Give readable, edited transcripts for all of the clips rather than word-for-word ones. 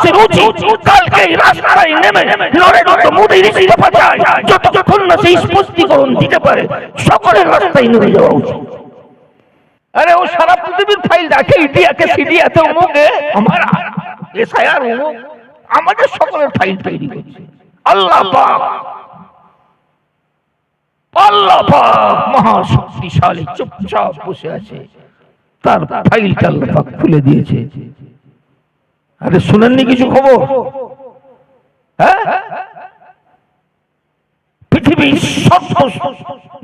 ভারতবর্ষের উচিত কালকে রাস্তায় নেমে নরেন্দ্র মোদীর ইস্তফা চাই, যতক্ষণ না সেই স্পষ্টীকরণ দিতে পারে সকলের রাস্তায় নেমে যাওয়া উচিত। আরে ও সারা পৃথিবীর ফাইল রাখে, ইন্ডিয়াকে সিরিয়াতে অমুকে আমার এসআইআর অমুক, আমাদের সকলের ফাইল তৈরি করছে আল্লাহ পাক। আল্লাহ পাক মহাশক্তিশালী, চুপচাপ বসে আছে, তার ফাইলটা আল্লাহ পাক খুলে দিয়েছে। আরে শুনেননি কিছু খবর? হ্যাঁ, পৃথিবীর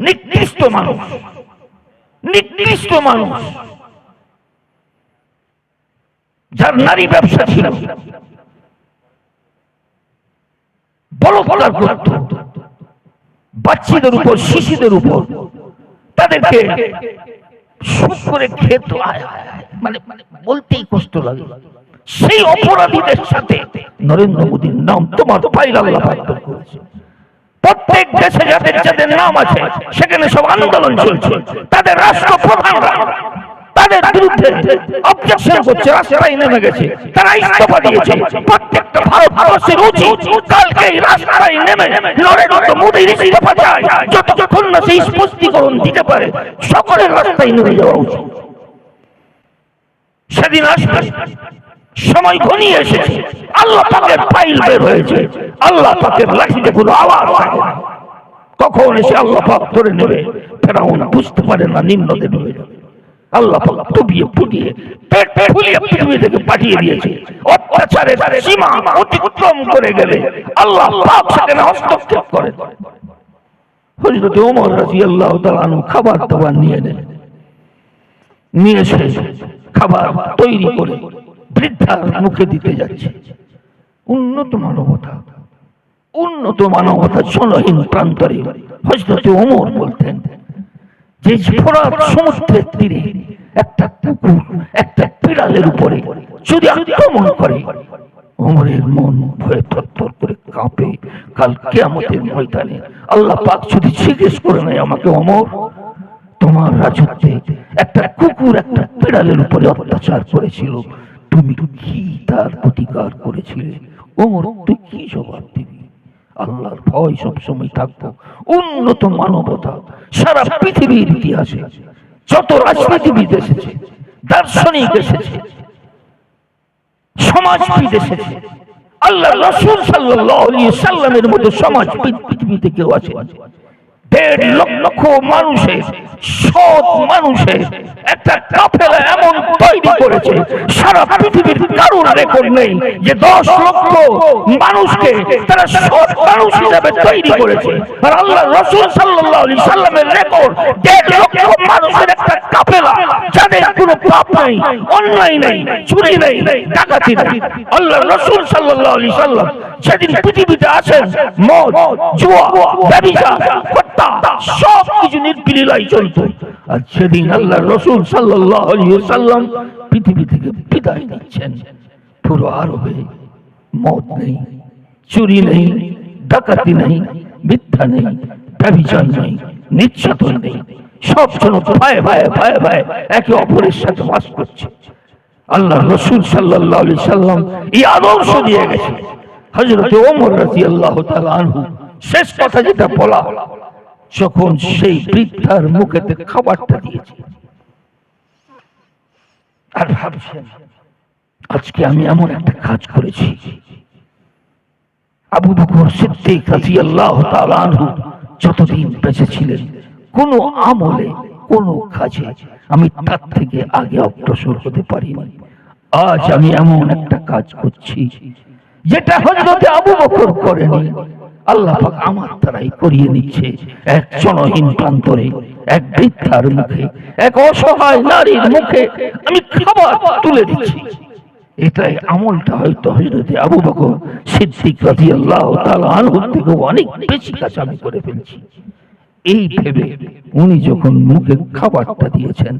নিকৃষ্ট মানুষ, নিকৃষ্ট মানুষ যার নারী ব্যবসা ছিল, বলৎকার করত বাচ্চাদের উপর, শিশুদের উপর, তাদেরকে সুখ করে খেত, মানে বলতেই কষ্ট লাগে। সেই অপরাধীদের সাথে নরেন্দ্র মোদীর নাম তোমার ফাইল আল্লাহ পাক করেছে। প্রত্যেক দেশে যাদের যাদের নাম আছে সেখানে সব আন্দোলন চলছে, তাদের রাষ্ট্রপ্রধানরা তাদের বিরুদ্ধে অবজেকশন করছে, রাস্তায় নেমে গেছে, তারা ইস্তফা দিয়েছে। প্রত্যেকটা ভারতবর্ষের উচিত কালকে রাস্তায় নেমে নরেন্দ্র মোদীর ইস্তফা চাই, যতক্ষণ না সেই স্পষ্টীকরণ দিতে পারে সকলের রাস্তায় নেমে যাওয়া উচিত। সেদিন আসবে, সময় ঘনিয়ে এসেছে, আল্লাহ পাকের ফাইল বের হয়েছে, আল্লাহ পাকের লাঠিতে কোনো আওয়াজ থাকে না। কখন এসে আল্লাহ পাক ধরে নেবে ফেরাউন বুঝতে পারে না, নিম্নতে ডুবে যাবে। আল্লাহ পাক টুপিয়ে ফুটিয়ে পেট ফুলিয়ে পৃথিবী থেকে পাঠিয়ে দিয়েছে। অত্যাচারের সীমা অতিক্রম করে গেলে আল্লাহ পাক সেখানে হস্তক্ষেপ করেন। হযরত ওমর রাদিয়াল্লাহু তাআলা আনহু খাবার দাবার নিয়ে নেন, নিয়ে এসে খাবার তৈরি করে বৃদ্ধার মুখে দিতে যাচ্ছে। উন্নত মানবতা, উন্নত মানবতা জনহীন প্রান্তরে হযরত ওমর বলতেন যে ফোরাত সমুদ্রের তীরে একটা কুকুর একটা বিড়ালের উপরে যদি আক্রমণ করে, ওমরের মন ভয়ে থরথর করে কাঁপে। কাল কিয়ামতের ময়দানে আল্লাহ পাক যদি জিজ্ঞেস করে নেয় আমাকে, ওমর তোমার রাজত্বে একটা কুকুর একটা বিড়ালের উপরে অত্যাচার করেছিল, তুমি কি তার প্রতিকার করেছিলে? ওমর তুই কি জবাব দিবি? আল্লাহর ভয় সবসময় থাকতো। উন্নত মানবতা সারা পৃথিবীর ইতিহাসে যত রাজনীতিবিদ এসেছে, দার্শনিক এসেছে, সমাজবিদ এসেছে, আল্লাহ রাসূল সাল্লাল্লাহু আলাইহি সাল্লামের মতো সমাজবিদ পৃথিবীতে কেউ আছে? 1.5 লক্ষ মানুষের, সৎ মানুষের একটা কাফেলা এমন তৈরি করেছে, সারা পৃথিবীর কারোর রেকর্ড নেই যে 10 লক্ষ মানুষকে তারা সৎ মানুষ হিসেবে তৈরি করেছে। আর আল্লাহ রাসূল সাল্লাল্লাহু আলাইহি সাল্লামের রেকর্ড 1.5 লক্ষ মানুষের একটা কাফেলা, যাদের কোনো পাপ নেই, অন্যায় নেই, চুরি নেই, ডাকাতি নেই। আল্লাহ রাসূল সাল্লাল্লাহু আলাইহি সাল্লাম সেদিন পৃথিবীতে আসেন, মদ, জুয়া, ব্যভিচার, হত্যা সব কিছু নির্বিলীলায় চলতো। আর সেদিন আল্লাহ রাসূল সাল্লাল্লাহু আলাইহি সাল্লাম পৃথিবী থেকে বিদায় নিচ্ছেন। পুরো আরবে মদ নেই, চুরি নেই, ডাকাতি নেই, মিথ্যা নেই, ব্যভিচার নেই, নির্যাতন নেই, সব জন ভাই ভাই ভাই ভাই একে অপরের সাথে বাস করছে। আল্লাহ রাসূল সাল্লাল্লাহু আলাইহি সাল্লাম এই আদর্শ দিয়ে গেছে। হযরত ওমর রাদিয়াল্লাহু তাআলা আনহু শেষ কথা যেটা বলা, যখন সেই বৃদ্ধার মুখেতে খাবারটা দিয়েছে, আর ভাবছেন আজকে আমি এমন একটা কাজ করেছি। আবু বকর সিদ্দিক রাদিয়াল্লাহু তাআলা আনহু যতদিন বেঁচে ছিলেন, কোন আমলে কোন কাজে আমি তার থেকে আগে অগ্রসর হতে পারিনি। আজ আমি এমন একটা কাজ করছি যেটা হযরত আবু বকর করেনি, আল্লাহ পাক আমার দ্বারাই করিয়ে নিচ্ছে। এক জনহীন প্রান্তরে, এক বৃদ্ধার মুখে, এক অসহায় নারীর মুখে আমি খাবার তুলে দিচ্ছি। এটাই আমলটা হয়তো হযরত আবু বকর সিদ্দিক রাদিয়াল্লাহু তাআলা আনহু থেকে অনেক বেশি কাজ আমি করে ফেলছি। এই ভেবে উনি যখন মুখে খাবারটা দিয়েছেন,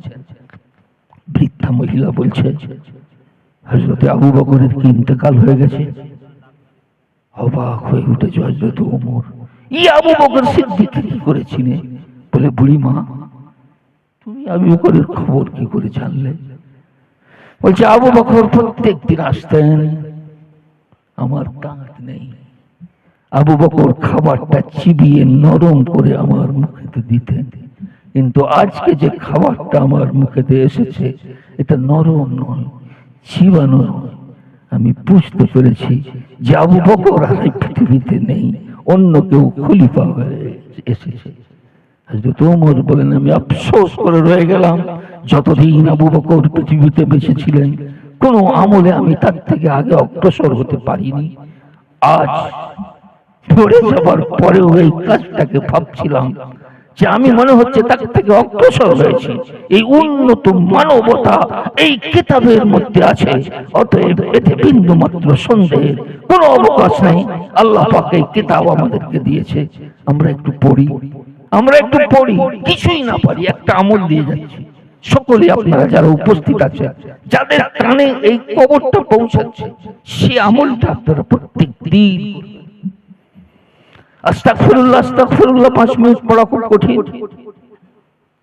বৃদ্ধা মহিলা বলছে হযরত আবু বকরের কি ইন্তেকাল হয়ে গেছে? অবাক হয়ে উঠেছে হযরত ওমর, ই আবু বকর সিদ্দিক কি করেছিলে? বলে বুড়ি মা, তুমি আবু বকরের খবর কি করে জানলে? বলছে আবু বকর প্রত্যেক দিন আসতেন, আমার দাঁত নেই। আবু বকর খাবারটা চিবিয়ে নরম করে আমার মুখেতে দিতেন, কিন্তু আজকে যে খাবারটা আমার মুখেতে এসেছে এটা নরম নয়, চিবানো নয়। আমি বুঝতে পেরেছি যে আবু বকর আর এই পৃথিবীতে নেই, অন্য কেউ খলিফা হয়ে এসেছে। হযরত ওমর বলেন, আমি আফসোস করে রয়ে গেলাম, যতদিন আবু বকর পৃথিবীতে বেঁচে ছিলেন কোনো আমলে আমি তার থেকে আগে অগ্রসর হতে পারিনি। আজ পড়ে যাবার পরেও এই কাজটাকে ভাবছিলাম যে আমি মনে হচ্ছে তার থেকে অগ্রসর হয়েছি। এই উন্নত মানবতা এই কিতাবের মধ্যে আছে, অতএব এতে বিন্দু মাত্র সন্দেহের কোনো অবকাশ নেই। আল্লাহ পাক এই কিতাব আমাদেরকে দিয়েছে, আমরা একটু পড়ি, আমরা একটু পড়ি, কিছুই না পারি একটা আমল দিয়ে যাচ্ছি। সকলে আপনারা যারা উপস্থিত আছেন, যাদের কানে এই খবরটা পৌঁছাচ্ছে, সে আমলটা আপনারা প্রত্যেক দিন আস্তাগফিরুল্লাহ আস্তাগফিরুল্লাহ 5 মিনিট পড়া খুব কঠিন,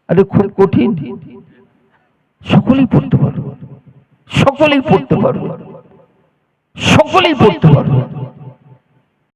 আরে খুব কঠিন। সকলেই পড়তে পারবে, সকলেই পড়তে পারবে, সকলেই পড়তে পারবে।